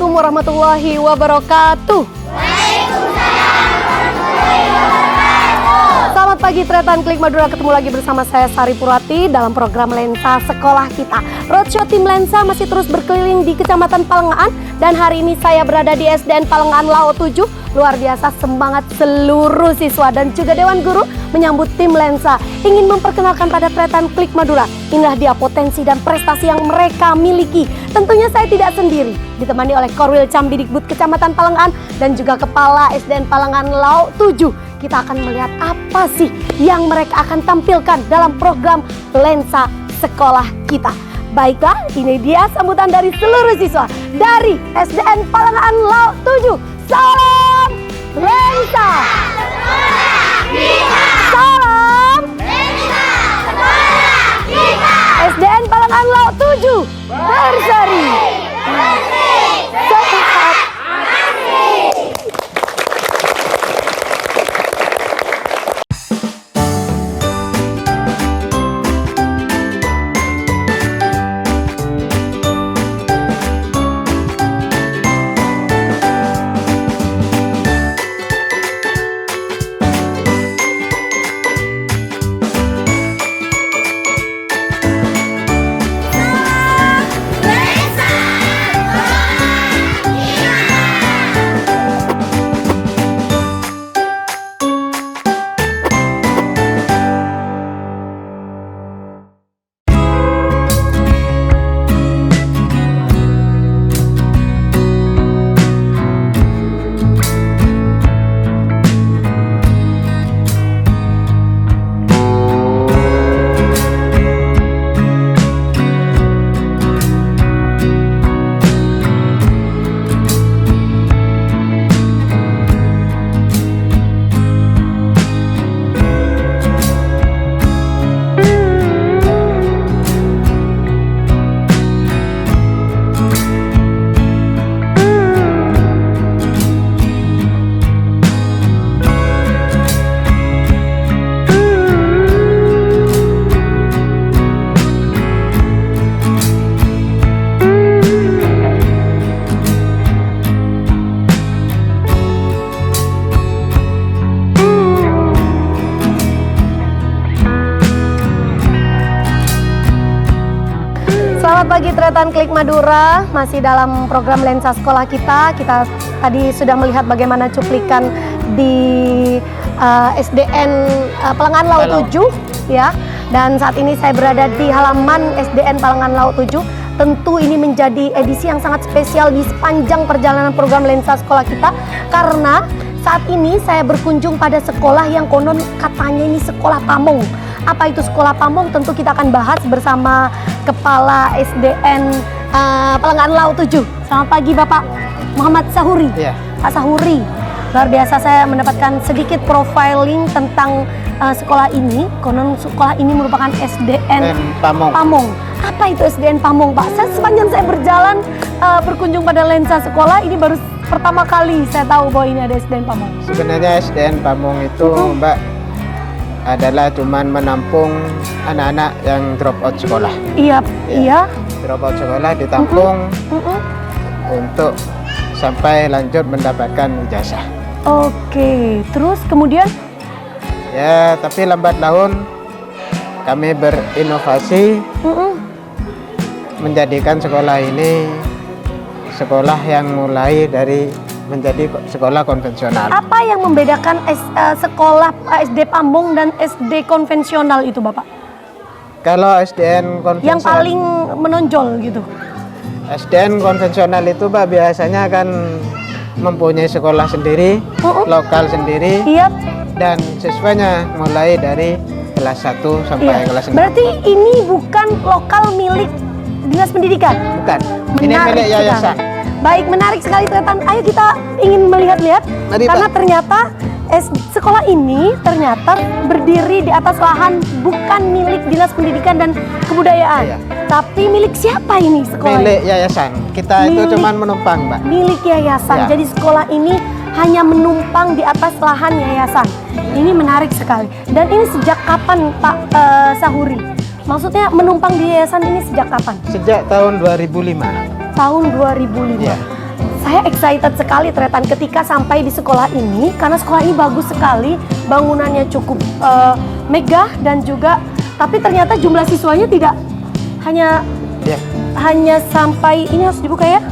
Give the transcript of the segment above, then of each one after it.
Assalamualaikum warahmatullahi wabarakatuh. Selamat pagi Tretan Klik Madura, ketemu lagi bersama saya Sari Purwati dalam program Lensa Sekolah Kita. Roadshow tim Lensa masih terus berkeliling di Kecamatan Palengaan dan hari ini saya berada di SDN Palengaan Lao 7. Luar biasa semangat seluruh siswa dan juga Dewan Guru menyambut tim Lensa. Ingin memperkenalkan pada Tretan Klik Madura, inilah dia potensi dan prestasi yang mereka miliki. Tentunya saya tidak sendiri, ditemani oleh Korwil Cambidikbud Kecamatan Palengaan dan juga Kepala SDN Palengaan Lao 7. Kita akan melihat apa sih yang mereka akan tampilkan dalam program Lensa Sekolah Kita. Baiklah, ini dia sambutan dari seluruh siswa dari SDN Palengaan Lao 7. Salam Lensa Sekolah Kita. Salam Lensa Sekolah Kita. SDN Palengaan Lao 7 berseri. Sehat. Selamat pagi Tretan Klik Madura, masih dalam program Lensa Sekolah Kita. Kita tadi sudah melihat bagaimana cuplikan di SDN Palengaan Lao 7 ya. Dan saat ini saya berada di halaman SDN Palengaan Lao 7. Tentu ini menjadi edisi yang sangat spesial di sepanjang perjalanan program Lensa Sekolah Kita, karena saat ini saya berkunjung pada sekolah yang konon katanya ini sekolah pamong. Apa itu sekolah pamong? Tentu kita akan bahas bersama Kepala SDN Palengaan Lao 7. Selamat pagi Bapak Muhammad Sahuri. Ya. Pak Sahuri, luar biasa saya mendapatkan sedikit profiling tentang sekolah ini. Konon sekolah ini merupakan SDN Pamong. Apa itu SDN Pamong, Pak? Sepanjang saya berjalan berkunjung pada Lensa Sekolah, ini baru pertama kali saya tahu bahwa ini ada SDN Pamong. Sebenarnya SDN Pamong itu Mbak adalah cuman menampung anak-anak yang drop out sekolah. Iya, iya. Drop out sekolah ditampung untuk sampai lanjut mendapatkan ijazah. Oke, terus kemudian? Ya, tapi lambat laun kami berinovasi menjadikan sekolah ini sekolah yang mulai dari menjadi sekolah konvensional. Apa yang membedakan sekolah SD Pamong dan SD konvensional itu, Bapak? Kalau SDN konvensional yang paling menonjol gitu. SDN konvensional itu Pak biasanya kan mempunyai sekolah sendiri, lokal sendiri. Iya. Dan siswanya mulai dari kelas 1 sampai kelas 6. Berarti ini bukan lokal milik Dinas Pendidikan? Bukan. Ini milik yayasan. Baik, menarik sekali Tretan. Ayo kita ingin melihat-lihat karena ternyata sekolah ini ternyata berdiri di atas lahan bukan milik Dinas Pendidikan dan Kebudayaan. Iya. Tapi milik siapa ini sekolah? Milik yayasan. Kita itu cuma menumpang, Mbak. Milik yayasan. Ya. Jadi sekolah ini hanya menumpang di atas lahan yayasan. Ini menarik sekali. Dan ini sejak kapan Pak Sahuri? Maksudnya menumpang di yayasan ini sejak kapan? Sejak tahun 2005. Tahun 2005. Ya. Saya excited sekali Tretan ketika sampai di sekolah ini karena sekolah ini bagus sekali, bangunannya cukup megah dan juga tapi ternyata jumlah siswanya tidak hanya hanya sampai ini harus dibuka ya?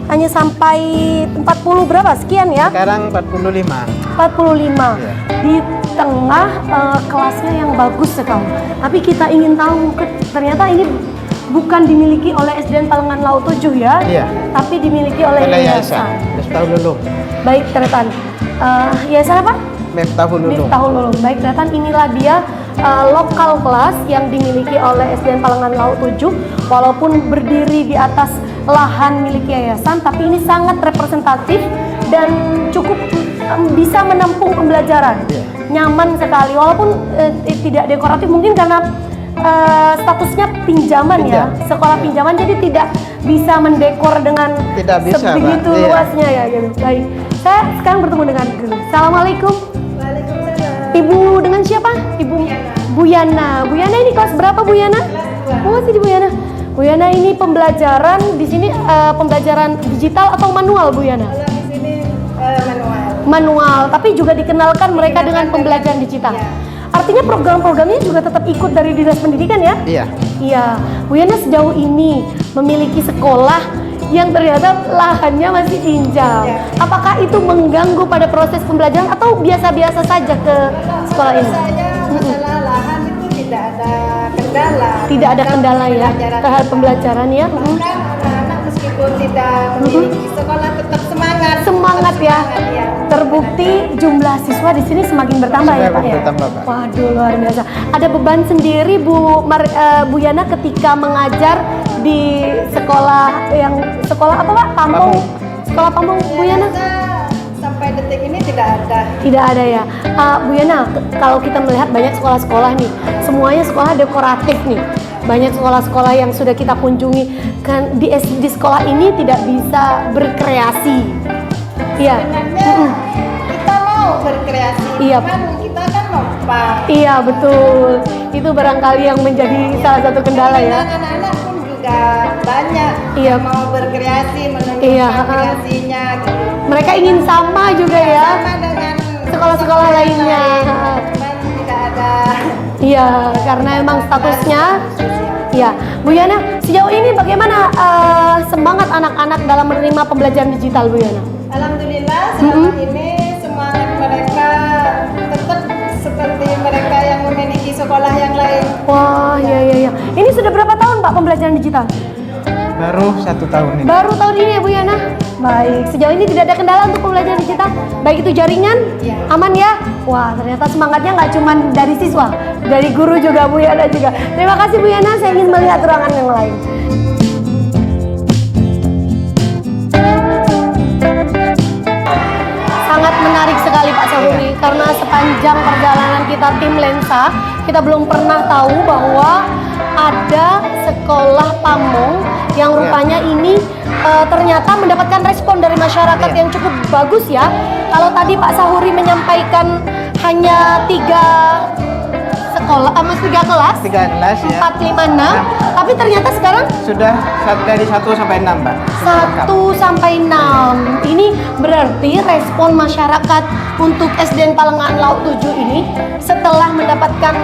Hanya sampai 40 berapa sekian ya? Sekarang 45. 45 di tengah kelasnya yang bagus sekali. Tapi kita ingin tahu ternyata ini bukan dimiliki oleh SDN Palengan Laut 7 ya, tapi dimiliki oleh yayasan. Miftahul Ulum. Baik Tretan, yayasan apa? Miftahul Ulum. Miftahul Ulum. Baik Tretan, inilah dia lokal kelas yang dimiliki oleh SDN Palengan Laut 7. Walaupun berdiri di atas lahan milik yayasan, tapi ini sangat representatif dan cukup bisa menampung pembelajaran. Nyaman sekali, walaupun tidak dekoratif mungkin karena statusnya pinjaman ya, sekolah pinjaman, jadi tidak bisa mendekor dengan sebegitu luasnya ya gitu. Baik, saya sekarang bertemu dengan guru. Assalamualaikum. Waalaikumsalam. Ibu dengan siapa? Ibu Bu Yana. Bu Yana ini kelas berapa Bu Yana? Oh masih di Bu Yana. Bu Yana ini pembelajaran di sini pembelajaran digital atau manual Bu Yana? Kalau di sini manual. Manual, tapi juga dikenalkan mereka dengan pembelajaran digital. Artinya program-programnya juga tetap ikut dari Dinas Pendidikan ya? Iya. Bu Yana sejauh ini memiliki sekolah yang ternyata lahannya masih pinjam. Apakah itu mengganggu pada proses pembelajaran atau biasa-biasa saja ke sekolah ini? Masalah lahan itu tidak ada kendala. Tidak ada kendala ya terhadap pembelajaran ya? Bahkan anak-anak meskipun tidak memiliki sekolah tetap semangat. Semangat ya. Terbukti jumlah siswa di sini semakin bertambah ya Pak ya? Bertambah, Pak. Waduh luar biasa. Ada beban sendiri Bu Yana ketika mengajar di sekolah apa Pak? Pampung. Sekolah Pampung Bu Yana? Sampai detik ini tidak ada. Tidak ada ya. Bu Yana, kalau kita melihat banyak sekolah-sekolah nih, semuanya sekolah dekoratif nih. Banyak sekolah-sekolah yang sudah kita kunjungi kan di sekolah ini tidak bisa berkreasi. Iya. Sebenarnya kita mau berkreasi, cuman kita kan numpang. Iya betul. Itu barangkali yang menjadi salah satu kendala ya. Anak-anak pun juga banyak yang mau berkreasi, menunjukkan kreasinya gitu. Mereka ingin sama juga ya. Sama dengan sekolah-sekolah lainnya. Cuman tidak ada. Iya, karena emang statusnya. Iya, Bu Yana, sejauh ini bagaimana semangat anak-anak dalam menerima pembelajaran digital Bu Yana? Alhamdulillah selama ini semangat mereka tetap seperti mereka yang memiliki sekolah yang lain. Wah, iya. Ini sudah berapa tahun Pak pembelajaran digital? Baru 1 tahun ini. Baru tahun ini ya Bu Yana? Baik, sejauh ini tidak ada kendala untuk pembelajaran digital? Baik itu jaringan? Aman ya? Wah, ternyata semangatnya nggak cuma dari siswa, dari guru juga Bu Yana juga. Terima kasih Bu Yana, saya ingin melihat ruangan yang lain. Sangat menarik sekali Pak Sahuri, karena sepanjang perjalanan kita tim Lensa, kita belum pernah tahu bahwa ada sekolah Pamong yang rupanya ini ternyata mendapatkan respon dari masyarakat yang cukup bagus ya. Kalau tadi Pak Sahuri menyampaikan hanya 3 sekolah, 3 kelas, 3 kelas ya. 4, 5, 6, tapi ternyata sekarang Sudah dari 1 sampai 6, Pak. 1 sampai 6. Ini berarti respon masyarakat untuk SDN Palengan Laut 7 ini setelah mendapatkan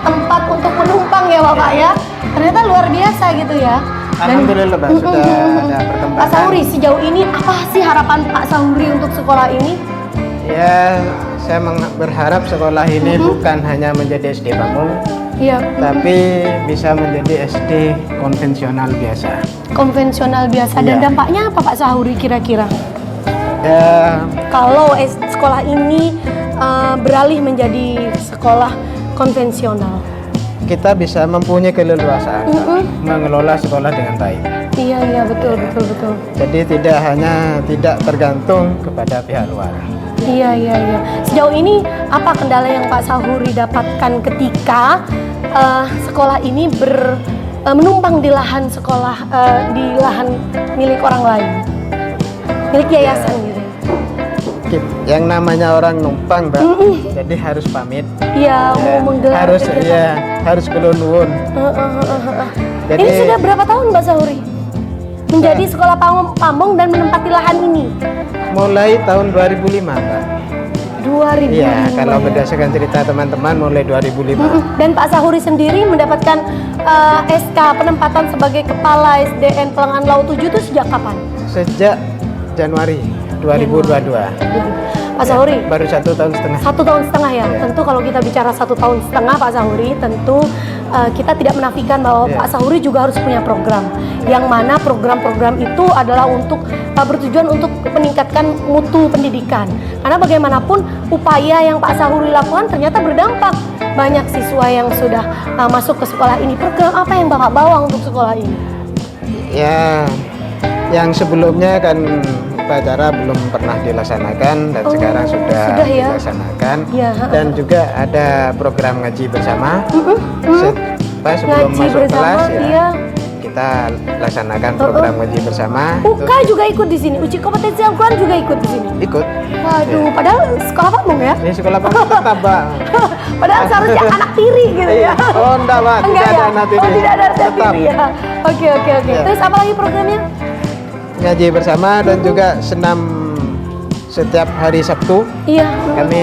tempat untuk menumpang ya Bapak ya. Ternyata luar biasa gitu ya. Alhamdulillah Pak, sudah ada perkembangan. Pak Sahuri, sejauh ini apa sih harapan Pak Sahuri untuk sekolah ini? Ya, saya berharap sekolah ini bukan hanya menjadi SD Pamong, tapi bisa menjadi SD konvensional biasa. Konvensional biasa. Dan dampaknya apa Pak Sahuri kira-kira? Ya, kalau sekolah ini beralih menjadi sekolah konvensional, kita bisa mempunyai keleluasaan mengelola sekolah dengan baik. Iya betul. Jadi tidak tergantung kepada pihak luar. Iya. Sejauh ini apa kendala yang Pak Sahuri dapatkan ketika sekolah ini menumpang di lahan sekolah, di lahan milik orang lain, milik yayasan gitu? Yang namanya orang numpang, Mbak, jadi harus pamit. Iya, mau menggelar harus keluluan. Ini sudah berapa tahun Mbak Sahuri? menjadi sekolah pamong dan menempati lahan ini? Mulai tahun 2005, Mbak. 2005. Iya, kalau ya. berdasarkan cerita teman-teman mulai 2005. Dan Pak Sahuri sendiri mendapatkan SK penempatan sebagai Kepala SDN Palengan Laut 7 itu sejak kapan? Sejak Januari 2022. Pak Sahuri, Baru 1 tahun setengah. 1 tahun setengah ya. Iya. Tentu kalau kita bicara 1 tahun setengah Pak Sahuri, tentu kita tidak menafikan bahwa Iya. Pak Sahuri juga harus punya program. Yang mana program-program itu adalah untuk bertujuan untuk meningkatkan mutu pendidikan. Karena bagaimanapun upaya yang Pak Sahuri lakukan ternyata berdampak. Banyak siswa yang sudah masuk ke sekolah ini. Program apa yang Bapak bawa untuk sekolah ini? Ya, yang sebelumnya kan upacara belum pernah dilaksanakan dan sekarang sudah ya? dilaksanakan. Ya. Dan juga ada program ngaji bersama. Sebelum Ngaji masuk bersama, kelas ya. iya. Kita laksanakan program ngaji bersama. UK juga ikut di sini. Uji kompetensi Al-Quran juga ikut di sini. Ikut. Waduh, padahal sekolah pamong ya? Ini sekolah pamong tetap, Mbak. Padahal seharusnya anak tiri gitu ya. Oh, enggak, Pak. Tidak Enggak ada ya? anak tiri. Oh, tidak ada anak Tetap. tiri ya. Oke. Ya. Terus apa lagi programnya? Ngaji bersama dan juga senam setiap hari Sabtu. Iya. Kami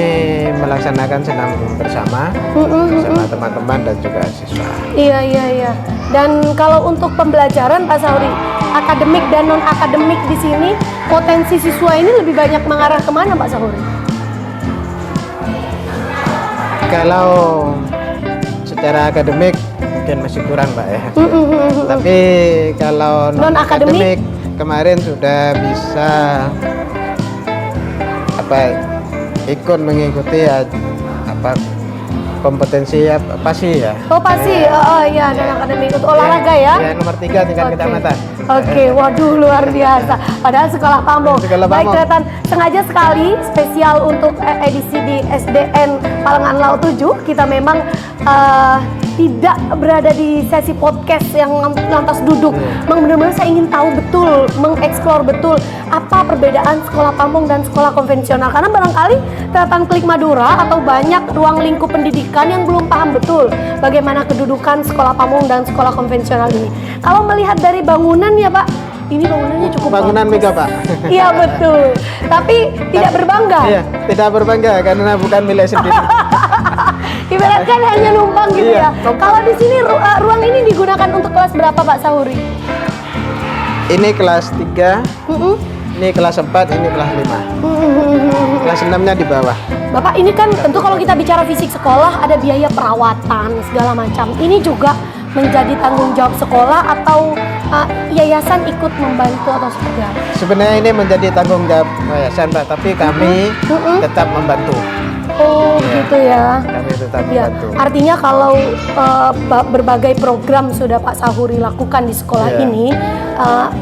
melaksanakan senam bersama bersama teman-teman dan juga siswa. Iya. Dan kalau untuk pembelajaran Pak Sahuri, akademik dan non akademik di sini, potensi siswa ini lebih banyak mengarah kemana Pak Sahuri? Kalau secara akademik mungkin masih kurang, Mbak ya. Tapi kalau non Non-akademik? akademik kemarin sudah bisa ikut mengikuti kompetensi apa sih ya? Oh pasti, iya non akademik untuk olahraga ya? Ya, nomor 3 tingkat kecamatan. Oke, waduh luar biasa. Padahal sekolah pamong. Sekolah Baik, pamong. kelihatan sengaja sekali spesial untuk edisi di SDN Palengan Laut 7. Kita memang tidak berada di sesi podcast yang lantas duduk. Memang benar-benar saya ingin tahu betul, mengeksplor betul apa perbedaan sekolah pamong dan sekolah konvensional. Karena barangkali ternyata Klik Madura atau banyak ruang lingkup pendidikan yang belum paham betul bagaimana kedudukan sekolah pamong dan sekolah konvensional ini. Kalau melihat dari bangunan ya Pak, ini bangunannya cukup Bangunan bagus. megah, Pak. Iya betul. Tapi tidak berbangga. Iya, tidak berbangga karena bukan milik sendiri. Ibaratkan hanya numpang gitu Iya, ya. numpang. Kalau di sini ruang ini digunakan untuk kelas berapa Pak Sahuri? Ini kelas 3, ini kelas 4, ini kelas 5. Kelas 6-nya di bawah. Bapak ini kan tentu kalau kita bicara fisik sekolah ada biaya perawatan segala macam. Ini juga menjadi tanggung jawab sekolah atau yayasan ikut membantu atau seperti apa? Sebenarnya ini menjadi tanggung jawab yayasan, Pak, tapi kami tetap membantu. Oh gitu ya. Kami tetap Ya, membantu. artinya kalau berbagai program sudah Pak Sahuri lakukan di sekolah Iya. ini,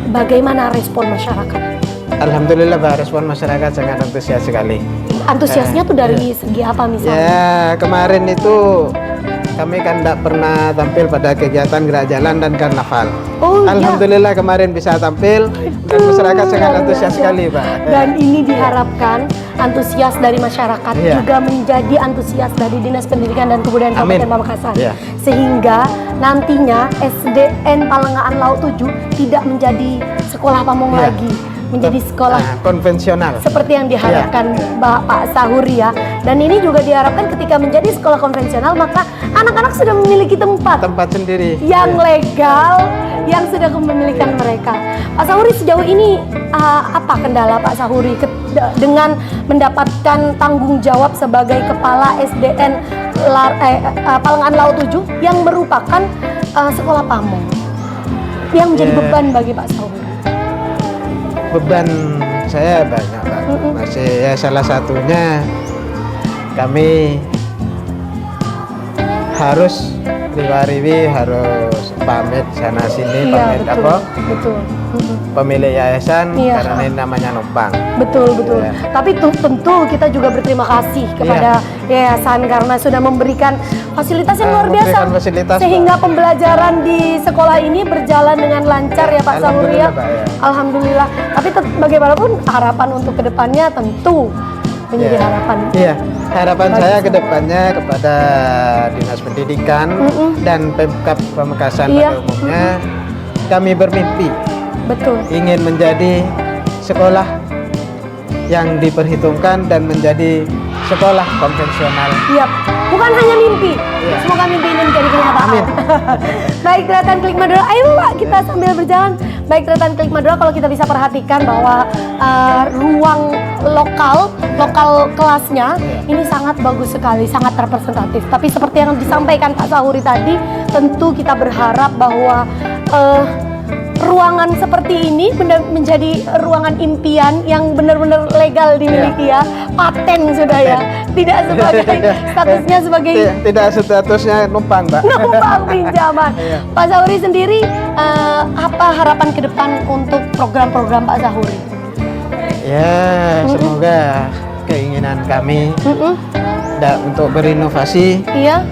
bagaimana respon masyarakat? Alhamdulillah, Pak, respon masyarakat sangat antusias sekali. Antusiasnya tuh dari segi apa misalnya? Ya, kemarin itu kami kan tidak pernah tampil pada kegiatan gerak jalan dan karnaval. Oh, iya. Alhamdulillah kemarin bisa tampil dan masyarakat sangat antusias sekali, Pak. Dan ini diharapkan antusias dari masyarakat Iya. juga menjadi antusias dari Dinas Pendidikan dan Kebudayaan Amin. Kabupaten Pamekasan. Iya. Sehingga nantinya SDN Palengan Laut 7 tidak menjadi sekolah pamong Iya. lagi, menjadi sekolah konvensional. seperti yang diharapkan Pak Sahuri ya. Dan ini juga diharapkan ketika menjadi sekolah konvensional maka anak-anak sudah memiliki tempat sendiri. yang legal yang sudah kepemilikan mereka. Pak Sahuri sejauh ini apa kendala Pak Sahuri dengan mendapatkan tanggung jawab sebagai kepala SDN Palengan Laut 7 yang merupakan sekolah pamong yang menjadi beban bagi Pak Sahuri? Beban saya banyak, Pak. Masih ya salah satunya kami harus riwa-riwi, harus pamit sana sini, pamit betul. pemilik yayasan Iya. karena ini namanya numpang. Betul. Iya. Tapi tentu kita juga berterima kasih kepada yayasan karena sudah memberikan fasilitas yang luar biasa, Memberikan fasilitas, sehingga pembelajaran di sekolah ini berjalan dengan lancar ya Pak Sahuri ya. Alhamdulillah, Pak, ya. Alhamdulillah. Tapi bagaimanapun harapan untuk kedepannya tentu menjadi Iya. harapan. Iya, harapan Bagi saya semua. ke depannya kepada Dinas Pendidikan dan Pemkab Pamekasan Iya. pada umumnya, kami bermimpi betul. ingin menjadi sekolah yang diperhitungkan dan menjadi sekolah konvensional. Iya, bukan hanya mimpi. Iya. Semoga mimpi ini menjadi kenyataan. Amin. Baik, Tretan Klik Madura. Ayo Pak, kita sambil berjalan. Baik, Tretan Klik Madura, kalau kita bisa perhatikan bahwa ruang lokal kelasnya ini sangat bagus sekali, sangat representatif. Tapi seperti yang disampaikan Pak Sahuri tadi, tentu kita berharap bahwa ruangan seperti ini benar menjadi ruangan impian yang benar-benar legal dimiliki ya, paten sudah ya, tidak sebagai statusnya sebagai tidak statusnya numpang, Mbak. numpang pinjaman. Iya. Pak Sahuri sendiri apa harapan ke depan untuk program-program Pak Sahuri? Ya, semoga keinginan kami untuk berinovasi Iya,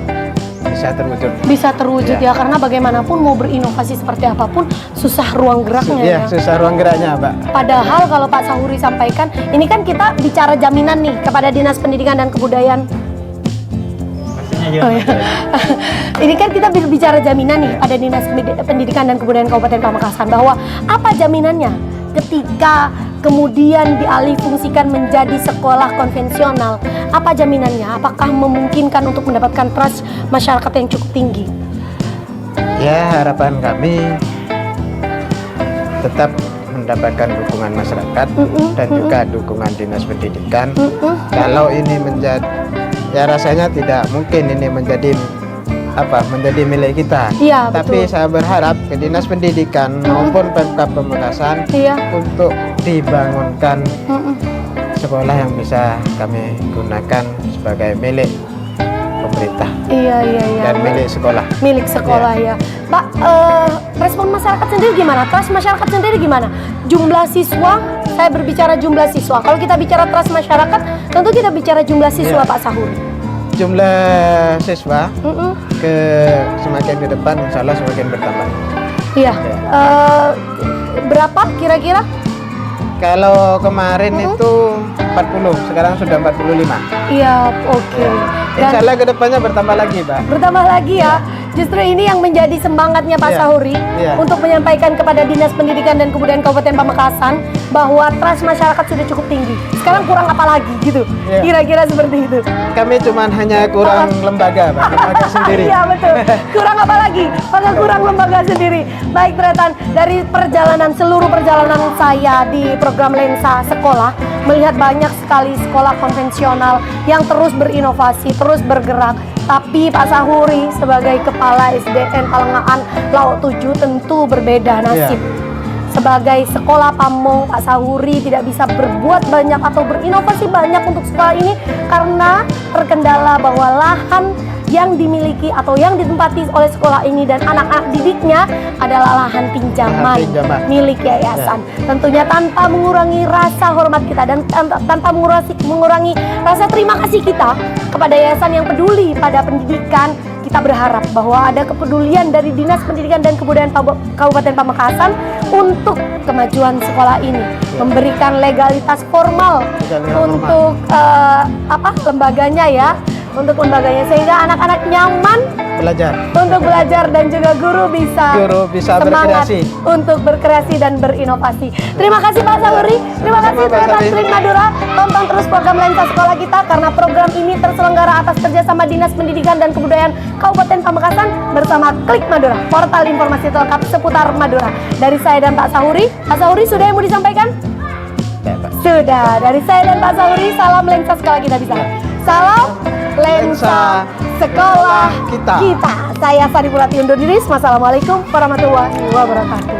bisa terwujud. bisa terwujud ya, karena bagaimanapun mau berinovasi seperti apapun susah ruang geraknya ya. Susah ruang geraknya, Mbak. Padahal kalau Pak Sahuri sampaikan, ini kan kita bicara jaminan nih kepada Dinas Pendidikan dan Kebudayaan. Oh, ya. Ini kan kita bicara jaminan nih pada Dinas Pendidikan dan Kebudayaan Kabupaten Pamekasan, bahwa apa jaminannya ketika kemudian dialihfungsikan menjadi sekolah konvensional? Apa jaminannya? Apakah memungkinkan untuk mendapatkan trust masyarakat yang cukup tinggi? Ya, harapan kami tetap mendapatkan dukungan masyarakat dan juga dukungan Dinas Pendidikan. Kalau ini menjadi, ya rasanya tidak mungkin ini menjadi milik kita. Iya, Tapi betul. saya berharap ke Dinas Pendidikan maupun Pemkab Pamekasan Iya. untuk dibangunkan sekolah yang bisa kami gunakan sebagai milik pemerintah Iya. dan milik sekolah. Milik sekolah ya. Pak, respon masyarakat sendiri gimana? Trust masyarakat sendiri gimana? Jumlah siswa, saya berbicara jumlah siswa. Kalau kita bicara trust masyarakat, tentu kita bicara jumlah siswa, Iya. Pak Sahuri. Jumlah siswa semakin ke depan insya Allah semakin bertambah. Iya. Berapa kira-kira? Kalau kemarin itu 40, sekarang sudah 45. Iya, oke. Insya Allah ke depannya bertambah lagi, Mbak. Bertambah lagi ya. Justru ini yang menjadi semangatnya Pak Iya. Sahuri Iya. untuk menyampaikan kepada Dinas Pendidikan dan Kebudayaan Kabupaten Pamekasan bahwa trust masyarakat sudah cukup tinggi. Sekarang kurang apa lagi gitu? Iya. Kira-kira seperti itu. Kami cuman hanya kurang lembaga, Pak. Lembaga sendiri. Iya betul. Kurang apa lagi? Maka kurang lembaga sendiri. Baik, Tretan, dari seluruh perjalanan saya di program Lensa Sekolah, melihat banyak sekali sekolah konvensional yang terus berinovasi, terus bergerak. Tapi Pak Sahuri sebagai Kepala SDN Palengaan Laut 7 tentu berbeda nasib. Sebagai sekolah pamong, Pak Sahuri tidak bisa berbuat banyak atau berinovasi banyak untuk sekolah ini karena terkendala bahwa lahan yang dimiliki atau yang ditempati oleh sekolah ini dan anak-anak didiknya adalah lahan pinjaman milik yayasan. Tentunya tanpa mengurangi rasa hormat kita dan tanpa mengurangi rasa terima kasih kita kepada yayasan yang peduli pada pendidikan. Kita berharap bahwa ada kepedulian dari Dinas Pendidikan dan Kebudayaan Kabupaten Pamekasan untuk kemajuan sekolah ini, memberikan legalitas formal untuk lembaganya ya, untuk lembaganya sehingga anak-anak nyaman untuk belajar dan juga guru bisa semangat berkreasi untuk berkreasi dan berinovasi. Terima kasih Pak Sahuri, terima kasih Tretan Klik Madura. Tonton terus program Lensa Sekolah kita karena program ini terselenggara atas kerjasama Dinas Pendidikan dan Kebudayaan Kabupaten Pamekasan bersama Klik Madura, portal informasi terlengkap seputar Madura. Dari saya dan Pak Sahuri sudah yang mau disampaikan? Ya, Pak. Sudah. Dari saya dan Pak Sahuri, salam Lensa Sekolah kita bisa. Salam Lensa Sekolah kita. Saya Sari Purati undur diri. Wassalamualaikum warahmatullahi wabarakatuh.